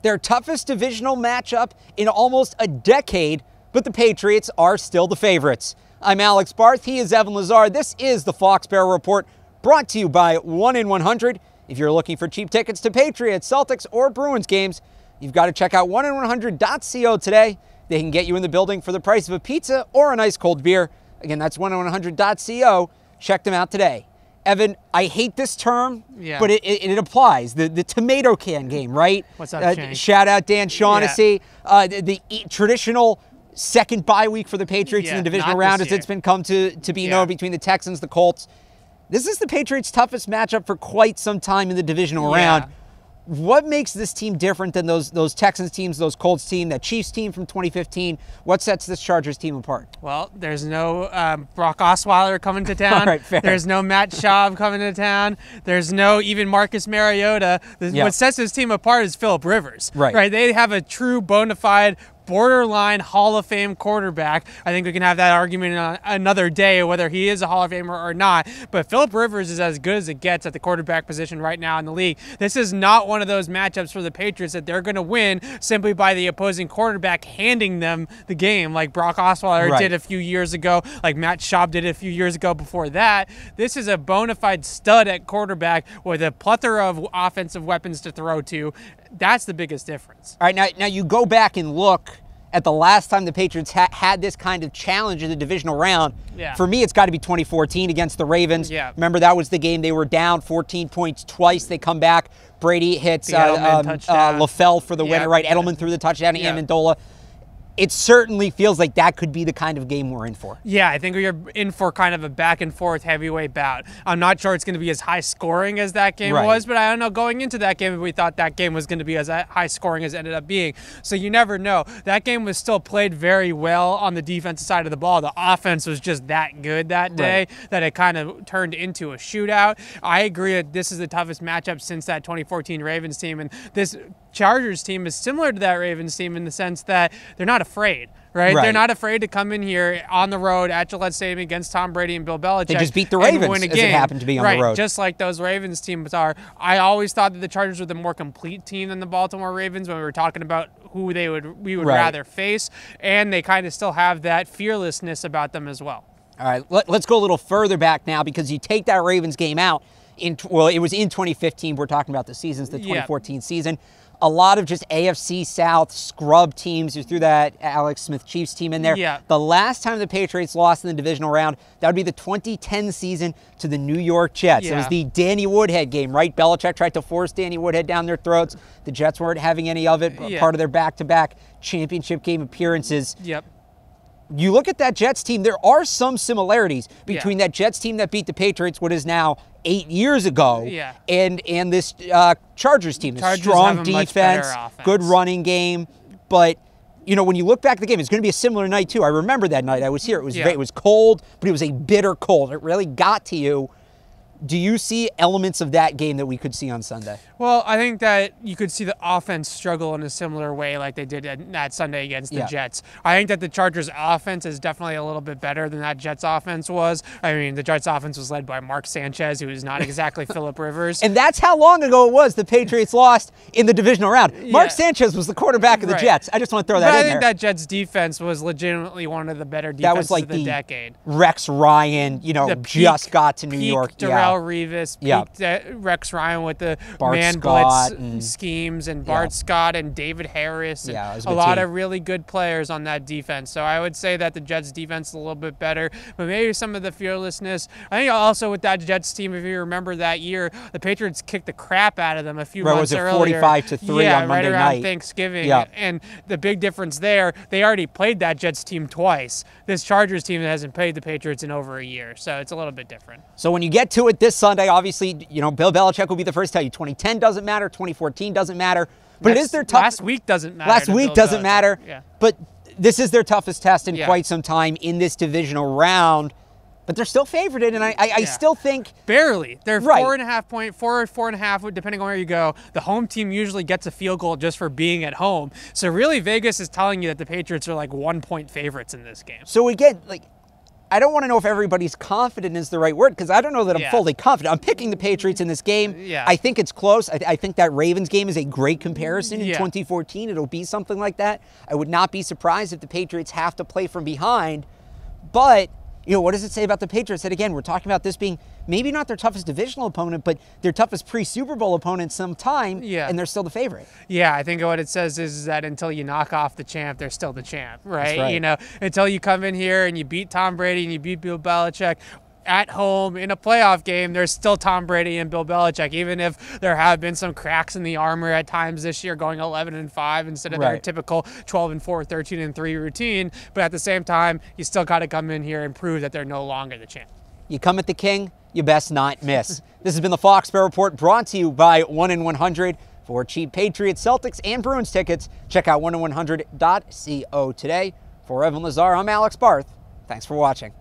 Their toughest divisional matchup in almost a decade, but the Patriots are still the favorites. I'm Alex Barth. He is Evan Lazar. This is the Fox Bear Report, brought to you by 1 in 100. If you're looking for cheap tickets to Patriots, Celtics, or Bruins games, you've got to check out 1in100.co today. They can get you in the building for the price of a pizza or an ice cold beer. Again, that's 1in100.co. Check them out today. Evan, I hate this term, but it applies. The tomato can game, right? What's up, Shane? Shout out Dan Shaughnessy. The traditional second bye week for the Patriots in the divisional round, as it's been come to be known, between the Texans, the Colts. This is the Patriots' toughest matchup for quite some time in the divisional round. What makes this team different than those Texans teams, those Colts team, that Chiefs team from 2015? What sets this Chargers team apart? Well, there's no Brock Osweiler coming to town. All right, fair. There's no Matt Schaub coming to town. There's no even Marcus Mariota. What sets this team apart is Phillip Rivers. Right. They have a true bona fide borderline Hall of Fame quarterback. I think we can have that argument on another day, whether he is a Hall of Famer or not. But Phillip Rivers is as good as it gets at the quarterback position right now in the league. This is not one of those matchups for the Patriots that they're going to win simply by the opposing quarterback handing them the game, like Brock Osweiler did a few years ago, like Matt Schaub did a few years ago before that. This is a bona fide stud at quarterback with a plethora of offensive weapons to throw to. That's the biggest difference. All right, now you go back and look at the last time the Patriots had this kind of challenge in the divisional round. For me, it's got to be 2014 against the Ravens. Remember, that was the game they were down 14 points twice. They come back. Brady hits LaFell for the winner, right? Edelman threw the touchdown to Amendola. It certainly feels like that could be the kind of game we're in for. Yeah, I think we're in for kind of a back-and-forth heavyweight bout. I'm not sure it's going to be as high-scoring as that game was, but I don't know, going into that game, we thought that game was going to be as high-scoring as it ended up being. So you never know. That game was still played very well on the defensive side of the ball. The offense was just that good that day that it kind of turned into a shootout. I agree that this is the toughest matchup since that 2014 Ravens team, and this Chargers team is similar to that Ravens team in the sense that they're not afraid, right? They're not afraid to come in here on the road at Gillette Stadium against Tom Brady and Bill Belichick. They just beat the Ravens, win a game. As it happened to be on the road. Just like those Ravens teams are. I always thought that the Chargers were the more complete team than the Baltimore Ravens when we were talking about who we would rather face, and they kind of still have that fearlessness about them as well. All right, let's go a little further back now, because you take that Ravens game out, it was in 2015. We're talking about the seasons, the 2014 season. A lot of just AFC South scrub teams. You threw that Alex Smith Chiefs team in there. The last time the Patriots lost in the divisional round, that would be the 2010 season to the New York Jets. It was the Danny Woodhead game, right? Belichick tried to force Danny Woodhead down their throats. The Jets weren't having any of it, part of their back-to-back championship game appearances. You look at that Jets team, there are some similarities between that Jets team that beat the Patriots, what is now 8 years ago, and this Chargers team. Strong defense, good running game. But, you know, when you look back at the game, it's going to be a similar night, too. I remember that night. I was here. It was cold, but it was a bitter cold. It really got to you. Do you see elements of that game that we could see on Sunday? Well, I think that you could see the offense struggle in a similar way like they did that Sunday against the Jets. I think that the Chargers' offense is definitely a little bit better than that Jets' offense was. I mean, the Jets' offense was led by Mark Sanchez, who is not exactly Phillip Rivers. And that's how long ago it was the Patriots lost in the divisional round. Mark Sanchez was the quarterback of the Jets. I just want to throw that in there. I think that Jets' defense was legitimately one of the better defenses of the decade. Rex Ryan, just got to New York. Darrelle Revis, Rex Ryan with the man blitz schemes, and Bart Scott and David Harris, and a lot of really good players on that defense. So I would say that the Jets defense is a little bit better, but maybe some of the fearlessness. I think also with that Jets team, if you remember that year, the Patriots kicked the crap out of them a few months earlier. 45-3 on Monday right around night. Thanksgiving. And the big difference there, they already played that Jets team twice. This Chargers team hasn't played the Patriots in over a year, so it's a little bit different. So when you get to it this Sunday, obviously, Bill Belichick will be the first to tell you 2010 doesn't matter, 2014 doesn't matter, but it is their toughest. Last week doesn't matter. Last week doesn't matter, but this is their toughest test in quite some time in this divisional round. But they're still favored, and I still think barely. They're 4.5 point, 4.5, depending on where you go. The home team usually gets a field goal just for being at home. So really, Vegas is telling you that the Patriots are like 1 point favorites in this game. So again, I don't want to know if everybody's confident is the right word, because I don't know that I'm fully confident. I'm picking the Patriots in this game. I think it's close. I think that Ravens game is a great comparison in 2014. It'll be something like that. I would not be surprised if the Patriots have to play from behind. But, you know, what does it say about the Patriots? That, again, we're talking about this being maybe not their toughest divisional opponent, but their toughest pre-Super Bowl opponent some time, and they're still the favorite. Yeah, I think what it says is that until you knock off the champ, they're still the champ, right? That's right. You know, until you come in here and you beat Tom Brady and you beat Bill Belichick at home in a playoff game, there's still Tom Brady and Bill Belichick, even if there have been some cracks in the armor at times this year, going 11-5 instead of their typical 12-4, 13-3 routine. But at the same time, you still got to come in here and prove that they're no longer the champ. You come at the king, you best not miss. This has been the Fox Bear Report, brought to you by 1-in-100. For cheap Patriots, Celtics, and Bruins tickets, check out 1in100.co today. For Evan Lazar, I'm Alex Barth. Thanks for watching.